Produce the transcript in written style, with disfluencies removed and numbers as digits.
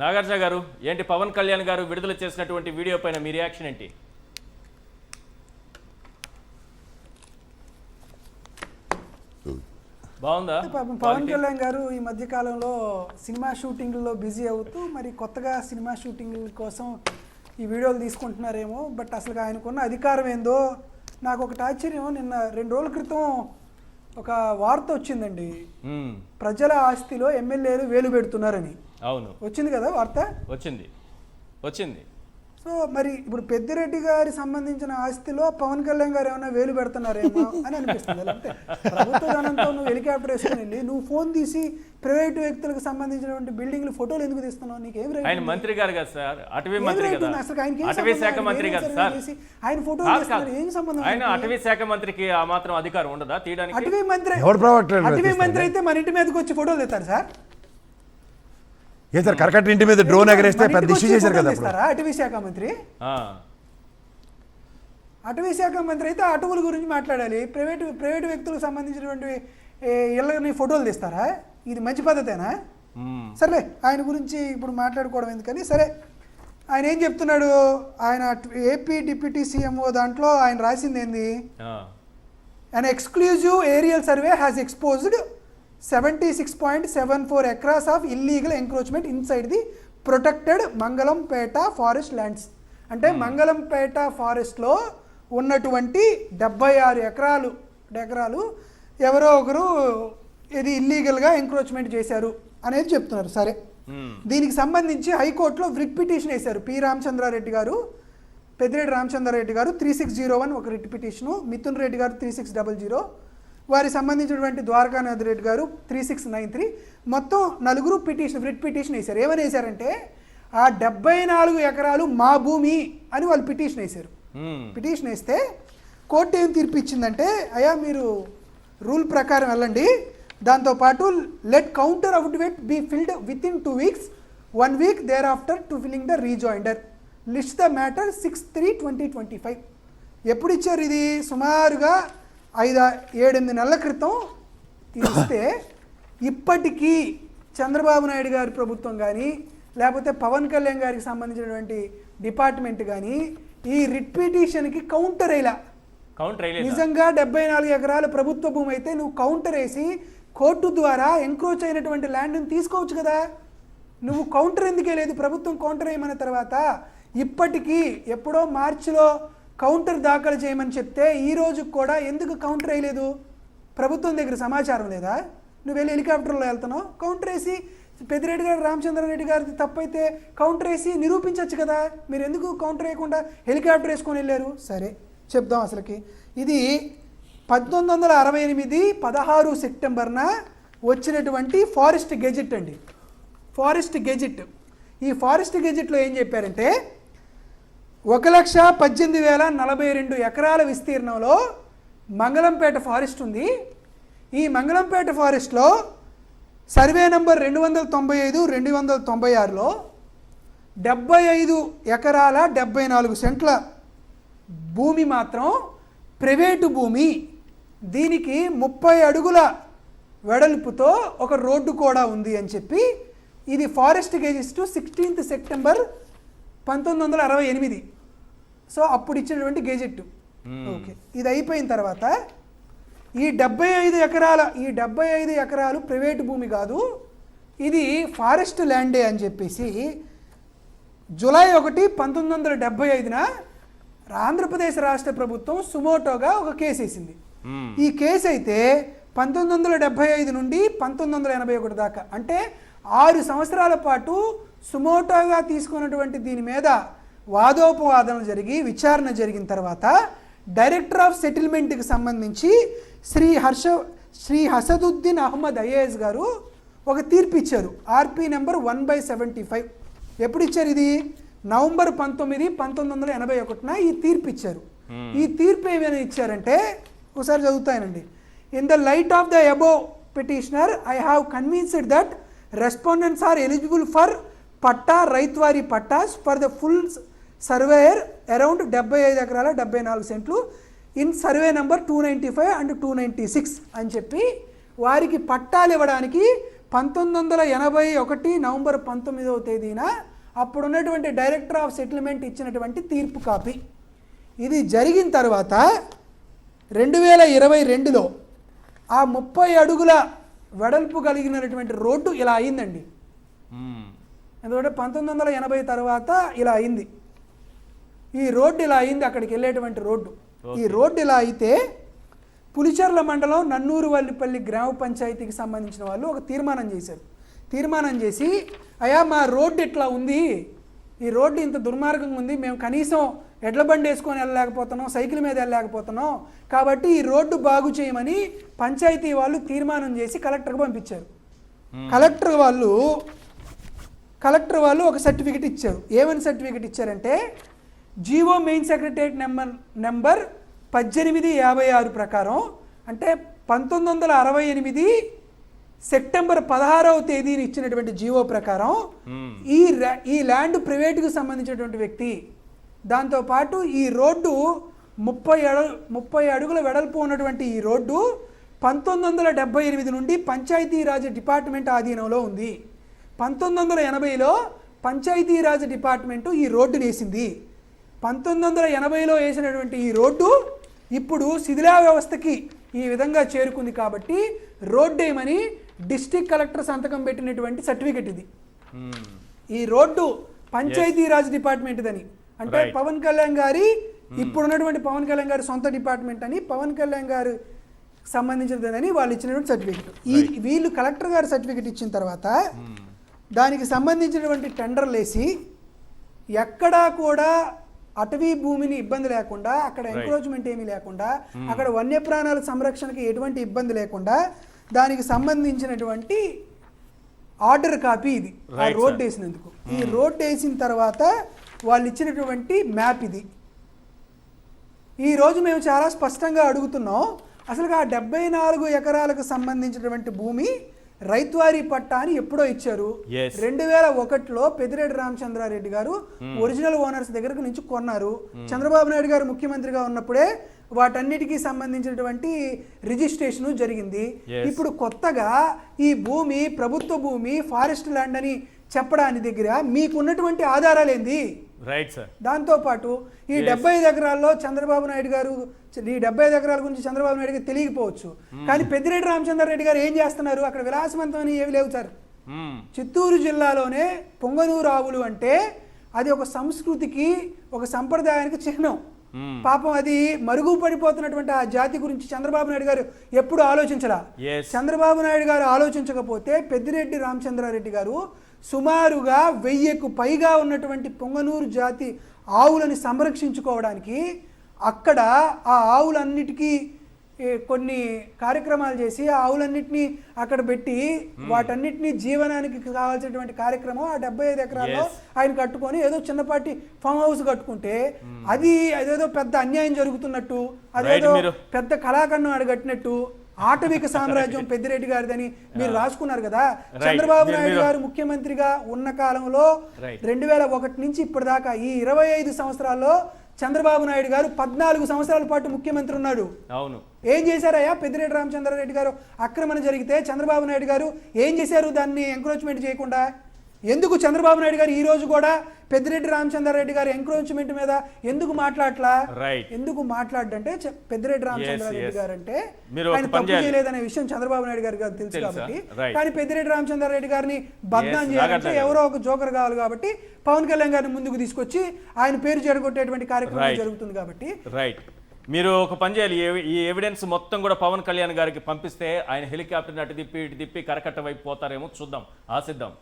నాగార్జున గారు, ఏంటి పవన్ కళ్యాణ్ గారు విడుదల చేసినటువంటి వీడియో పైన మీ రియాక్షన్ ఏంటి? బాగుందా? పవన్ కళ్యాణ్ గారు ఈ మధ్య కాలంలో సినిమా షూటింగ్లో బిజీ అవుతూ మరి కొత్తగా సినిమా షూటింగ్ కోసం ఈ వీడియోలు తీసుకుంటున్నారేమో. బట్ అసలు ఆయనకున్న అధికారం ఏందో నాకు ఒకటి ఆశ్చర్యం. నిన్న 2 రోజుల క్రితం ఒక వార్త వచ్చిందండి, ప్రజల ఆస్తిలో ఎమ్మెల్యేలు వేలు పెడుతున్నారని. అవును, వచ్చింది కదా వార్త, వచ్చింది. సో మరి ఇప్పుడు పెద్దిరెడ్డి గారి సంబంధించిన ఆస్తిలో పవన్ కళ్యాణ్ గారు ఏమైనా వేలు పెడుతున్నారేమో అని అనిపిస్తుంది. అంటే ప్రభుత్వ ధనంతో నువ్వు హెలికాప్టర్ వేసుకుని వెళ్ళి నువ్వు ఫోన్ తీసి ప్రైవేట్ వ్యక్తులకు సంబంధించినటువంటి బిల్డింగ్లు ఫోటోలు ఎందుకు తీస్తున్నావు? నీకేం రైట్? ఆయన మంత్రి గారు కదా సార్, అటవీ మంత్రి కదా, అసలు ఆయనకి అటవీ శాఖ మంత్రి కదా సార్. ఆయన ఫోటోలు ఏం సంబంధం? ఆయన అటవీ శాఖ మంత్రికి ఆ మాత్రం అధికారం ఉండదా తీయడానికి? అటవీ మంత్రి అయితే మన ఇంటి మీదకి వచ్చి ఫోటోలు తెస్తారు సార్. ఏ సార్, కరకట్ట ఇంటి మీద డ్రోన్ ఎగరేస్తే పెద్ద ఇష్యూ చేశారు కదా అటవీ శాఖ మంత్రి. అటవీ శాఖ మంత్రి అయితే అటవుల గురించి మాట్లాడాలి, ప్రైవేట్ వ్యక్తులకు సంబంధించినటువంటి ఇళ్ళని ఫోటోలు తీస్తారా? ఇది మంచి పద్ధతేనా? సరే, ఆయన గురించి ఇప్పుడు మాట్లాడుకోవడం ఎందుకని. సరే, ఆయన ఏం చెప్తున్నాడు? ఆయన ఏపీ డిప్యూటీ సీఎంఓ దాంట్లో ఆయన రాసింది ఏంది? an exclusive aerial survey has exposed 76.74 acres of illegal encroachment inside the protected Mangalam-Peta forest lands. అంటే మంగళంపేట ఫారెస్ట్లో ఉన్నటువంటి 76 ఎకరాలు ఎవరో ఒకరు ఇది ఇల్లీగల్గా ఎంక్రోచ్మెంట్ చేశారు అనేది చెప్తున్నారు. సరే, దీనికి సంబంధించి హైకోర్టులో రిట్ పిటిషన్ వేశారు పెద్దిరెడ్డి రామచంద్రారెడ్డి గారు 3601 ఒక రిట్ పిటిషను, మిథున్ రెడ్డి గారు 3600, వారికి సంబంధించినటువంటి ద్వారకానాథ్ రెడ్డి గారు 3693, మొత్తం 4 రిట్ పిటిషన్ వేశారు. ఏమని వేశారంటే ఆ 74 ఎకరాలు మా భూమి అని వాళ్ళు పిటిషన్ వేశారు. పిటిషన్ వేస్తే కోర్టు ఏం తీర్పు ఇచ్చిందంటే, అయ్యా మీరు రూల్ ప్రకారం వెళ్ళండి, దాంతోపాటు let counter affidavit be filed within 2 weeks, 1 week thereafter to filling the rejoinder, list the matter 6/3/2025. ఎప్పుడు ఇచ్చారు ఇది? సుమారుగా 5-7 నెలల క్రితం ఇస్తే ఇప్పటికీ చంద్రబాబు నాయుడు గారి ప్రభుత్వం కానీ లేకపోతే పవన్ కళ్యాణ్ గారికి సంబంధించినటువంటి డిపార్ట్మెంట్ కానీ ఈ రిట్ పిటిషన్కి కౌంటర్ వేయలా. నిజంగా 74 ఎకరాల ప్రభుత్వ భూమి అయితే నువ్వు కౌంటర్ వేసి కోర్టు ద్వారా ఎంక్రోచ్ అయినటువంటి ల్యాండ్ని తీసుకోవచ్చు కదా. నువ్వు కౌంటర్ ఎందుకే లేదు? ప్రభుత్వం కౌంటర్ వేయమన్న తర్వాత ఇప్పటికీ ఎప్పుడో మార్చిలో కౌంటర్ దాఖలు చేయమని చెప్తే ఈ రోజుకి కూడా ఎందుకు కౌంటర్ వేయలేదు? ప్రభుత్వం దగ్గర సమాచారం లేదా? నువ్వు వెళ్ళి హెలికాప్టర్లో వెళ్తున్నావు, కౌంటర్ వేసి పెద్దిరెడ్డి గారు రామచంద్రారెడ్డి గారిది తప్పైతే కౌంటర్ వేసి నిరూపించవచ్చు కదా. మీరు ఎందుకు కౌంటర్ వేయకుండా హెలికాప్టర్ వేసుకొని వెళ్ళారు? సరే, చెప్దాం అసలుకి. ఇది 1968 16 సెప్టెంబర్న వచ్చినటువంటి ఫారెస్ట్ గెజిట్ అండి. Forest gazette. ఈ ఫారెస్ట్ గెజిట్లో ఏం చెప్పారంటే 1,18,042 ఎకరాల విస్తీర్ణంలో మంగళంపేట ఫారెస్ట్ ఉంది. ఈ మంగళంపేట ఫారెస్ట్లో సర్వే నంబర్ 295, 296లో 75 ఎకరాల 74 సెంట్ల భూమి మాత్రం ప్రైవేటు భూమి. దీనికి 30 అడుగుల వెడల్పుతో ఒక రోడ్డు కూడా ఉంది అని చెప్పి ఇది forest gazette 16th September 1968. So అప్పుడు ఇచ్చినటువంటి గెజిట్. ఓకే, ఇది అయిపోయిన తర్వాత ఈ 75 ఎకరాలు ప్రైవేటు భూమి కాదు, ఇది ఫారెస్ట్ ల్యాండే అని చెప్పేసి జూలై 1, 1975న ఆంధ్రప్రదేశ్ రాష్ట్ర ప్రభుత్వం సుమోటోగా ఒక కేసు వేసింది. ఈ కేసు అయితే 1975 నుండి 1981 దాకా, అంటే 6 సంవత్సరాల పాటు సుమోటోగా తీసుకున్నటువంటి దీని మీద వాదోపవాదనలు జరిగి విచారణ జరిగిన తర్వాత డైరెక్టర్ ఆఫ్ సెటిల్మెంట్కి సంబంధించి శ్రీ హసదుద్దీన్ అహ్మద్ ఐఏఎస్ గారు ఒక తీర్పు ఇచ్చారు. RP number 1/75. ఎప్పుడు ఇచ్చారు? ఇది నవంబర్ 19, 1981న ఈ తీర్పు ఇచ్చారు. ఈ తీర్పు ఏమైనా ఇచ్చారంటే ఒకసారి చదువుతానండి. In the light of the above petitioner I have convinced that respondents are eligible for patta ryotwari pattas for the full surveyor around 75 ఎకరాల 74 సెంట్లు ఇన్ సర్వే నెంబర్ 295 and 296 అని చెప్పి వారికి పట్టాలు ఇవ్వడానికి 1981 నవంబర్ 19వ తేదీన అప్పుడున్నటువంటి డైరెక్టర్ ఆఫ్ సెటిల్మెంట్ ఇచ్చినటువంటి తీర్పు కాపీ. ఇది జరిగిన తర్వాత 2022లో ఆ 30 అడుగుల వెడల్పు కలిగినటువంటి రోడ్డు ఇలా అయిందండి. ఎందుకంటే 1980 తర్వాత ఇలా అయింది. ఈ రోడ్డు ఇలా అయింది, అక్కడికి వెళ్ళేటువంటి రోడ్డు. ఈ రోడ్డు ఇలా అయితే పులిచెర్ల మండలం నన్నూరు వల్లిపల్లి గ్రామ పంచాయతీకి సంబంధించిన వాళ్ళు ఒక తీర్మానం చేశారు. తీర్మానం చేసి, అయ్యా మా రోడ్డు ఇట్లా ఉంది, ఈ రోడ్డు ఇంత దుర్మార్గంగా ఉంది, మేము కనీసం ఎడ్ల బండి వేసుకొని వెళ్ళలేకపోతున్నాం, సైకిల్ మీద వెళ్ళలేకపోతున్నాం, కాబట్టి ఈ రోడ్డు బాగు చేయమని పంచాయతీ వాళ్ళు తీర్మానం చేసి కలెక్టర్కి పంపించారు. కలెక్టర్ వాళ్ళు ఒక సర్టిఫికెట్ ఇచ్చారు. ఏమని సర్టిఫికెట్ ఇచ్చారంటే, జీవో మెయిన్ సెక్రటరేట్ నెంబర్ 1856 ప్రకారం, అంటే 1968 సెప్టెంబర్ 16వ తేదీని ఇచ్చినటువంటి జీవో ప్రకారం ఈ ల్యాండ్ ప్రైవేటుకు సంబంధించినటువంటి వ్యక్తి. దాంతోపాటు ఈ రోడ్డు 30 అడుగుల వెడల్పు ఉన్నటువంటి ఈ రోడ్డు 1978 నుండి పంచాయతీరాజ్ డిపార్ట్మెంట్ ఆధీనంలో ఉంది. 1980లో పంచాయతీరాజ్ డిపార్ట్మెంటు ఈ రోడ్డుని వేసింది. 1980లో వేసినటువంటి ఈ రోడ్డు ఇప్పుడు శిథిలా వ్యవస్థకి ఈ విధంగా చేరుకుంది. కాబట్టి రోడ్డు ఏమని డిస్ట్రిక్ట్ కలెక్టర్ సంతకం పెట్టినటువంటి సర్టిఫికెట్ ఇది. ఈ రోడ్డు పంచాయతీరాజ్ డిపార్ట్మెంట్దని, అంటే పవన్ కళ్యాణ్ గారి ఇప్పుడున్నటువంటి పవన్ కళ్యాణ్ గారి సొంత డిపార్ట్మెంట్ అని, పవన్ కళ్యాణ్ గారు సంబంధించినదని వాళ్ళు ఇచ్చినటువంటి సర్టిఫికెట్. వీళ్ళు కలెక్టర్ గారు సర్టిఫికెట్ ఇచ్చిన తర్వాత దానికి సంబంధించినటువంటి టెండర్లు వేసి ఎక్కడా కూడా అటవీ భూమిని ఇబ్బంది లేకుండా, అక్కడ ఎంక్రోచ్మెంట్ ఏమీ లేకుండా, అక్కడ వన్యప్రాణాల సంరక్షణకి ఎటువంటి ఇబ్బంది లేకుండా దానికి సంబంధించినటువంటి ఆర్డర్ కాపీ ఇది. ఆ రోడ్ వేసినందుకు, ఈ రోడ్ వేసిన తర్వాత వాళ్ళు ఇచ్చినటువంటి మ్యాప్ ఇది. ఈరోజు మేము చాలా స్పష్టంగా అడుగుతున్నాం, అసలు ఆ 74 ఎకరాలకు సంబంధించినటువంటి భూమి రైతువారీ పట్టా అని ఎప్పుడో ఇచ్చారు. 2001లో పెద్దిరెడ్డి రామచంద్రారెడ్డి గారు ఒరిజినల్ ఓనర్స్ దగ్గరకు నుంచి కొన్నారు. చంద్రబాబు నాయుడు గారు ముఖ్యమంత్రిగా ఉన్నప్పుడే వాటన్నిటికీ సంబంధించినటువంటి రిజిస్ట్రేషను జరిగింది. ఇప్పుడు కొత్తగా ఈ భూమి ప్రభుత్వ భూమి, ఫారెస్ట్ ల్యాండ్ అని చెప్పడానికి దగ్గర మీకున్నటువంటి ఆధారాలు ఏంది? Right sir. దాంతోపాటు ఈ 75 ఎకరాల్లో చంద్రబాబు నాయుడు గారు, ఈ 75 ఎకరాల గురించి చంద్రబాబు నాయుడు గారు తెలియకపోవచ్చు, కానీ పెద్దిరెడ్డి రామచంద్రారెడ్డి గారు ఏం చేస్తున్నారు? అక్కడ విలాసవంతమని ఏమి లేవు సార్. చిత్తూరు జిల్లాలోనే పొంగనూరు ఆవులు అంటే అది ఒక సంస్కృతికి, ఒక సంప్రదాయానికి చిహ్నం. పాపం అది మరుగుపడిపోతున్నటువంటి ఆ జాతి గురించి చంద్రబాబు నాయుడు గారు ఎప్పుడు ఆలోచించరా? చంద్రబాబు నాయుడు గారు ఆలోచించకపోతే పెద్దిరెడ్డి రామచంద్రారెడ్డి గారు సుమారుగా 1000కు పైగా ఉన్నటువంటి పొంగనూరు జాతి ఆవులని సంరక్షించుకోవడానికి అక్కడ ఆ ఆవులన్నిటికీ కొన్ని కార్యక్రమాలు చేసి ఆ ఆవులన్నిటినీ అక్కడ పెట్టి వాటన్నిటినీ జీవనానికి కావాల్సినటువంటి కార్యక్రమం ఆ 75 ఎకరాల్లో ఆయన కట్టుకొని ఏదో చిన్నపాటి ఫామ్ హౌస్ కట్టుకుంటే అది అదేదో పెద్ద అన్యాయం జరుగుతున్నట్టు, అదేదో పెద్ద కళాఖండం అడగట్టినట్టు, ఆటవిక సామ్రాజ్యం పెద్దిరెడ్డి గారిదని మీరు రాసుకున్నారు కదా. చంద్రబాబు నాయుడు గారు ముఖ్యమంత్రిగా ఉన్న కాలంలో 2001 నుంచి ఇప్పటిదాకా ఈ 25 సంవత్సరాల్లో చంద్రబాబు నాయుడు గారు 14 సంవత్సరాల పాటు ముఖ్యమంత్రి ఉన్నాడు. అవును. ఏం చేశారయ్యా? పెద్దిరెడ్డి రామచంద్రారెడ్డి గారు ఆక్రమణ జరిగితే చంద్రబాబు నాయుడు గారు ఏం చేశారు? దాన్ని ఎంక్రోచ్మెంట్ చేయకుండా ఎందుకు చంద్రబాబు నాయుడు గారు ఈ రోజు కూడా పెద్దిరెడ్డి రామచంద్రారెడ్డి గారు ఎంక్రోచ్మెంట్ మీద ఎందుకు మాట్లాడలా? ఎందుకు మాట్లాడంటే పెద్దిరెడ్డి రామచంద్రారెడ్డి గారు అంటే ఆయన తప్పు చేయలేదనే విషయం చంద్రబాబు నాయుడు గారికి తెలుసు కాబట్టి, కానీ పెద్దిరెడ్డి రామచంద్రారెడ్డి గారిని బద్నాం చేయాలంటే ఎవరో ఒక జోకర్ కావాలి కాబట్టి పవన్ కళ్యాణ్ గారిని ముందుకు తీసుకొచ్చి ఆయన పేరు చెడగొట్టేటువంటి కార్యక్రమం జరుగుతుంది కాబట్టి. రైట్. మీరు ఒక పని చేయాలి, ఈ ఎవిడెన్స్ మొత్తం కూడా పవన్ కళ్యాణ్ గారికి పంపిస్తే ఆయన హెలికాప్టర్ని అటు తిప్పి ఇటు తిప్పి కరకట్ట వైపు పోతారేమో, చూద్దాం, ఆశిద్దాం.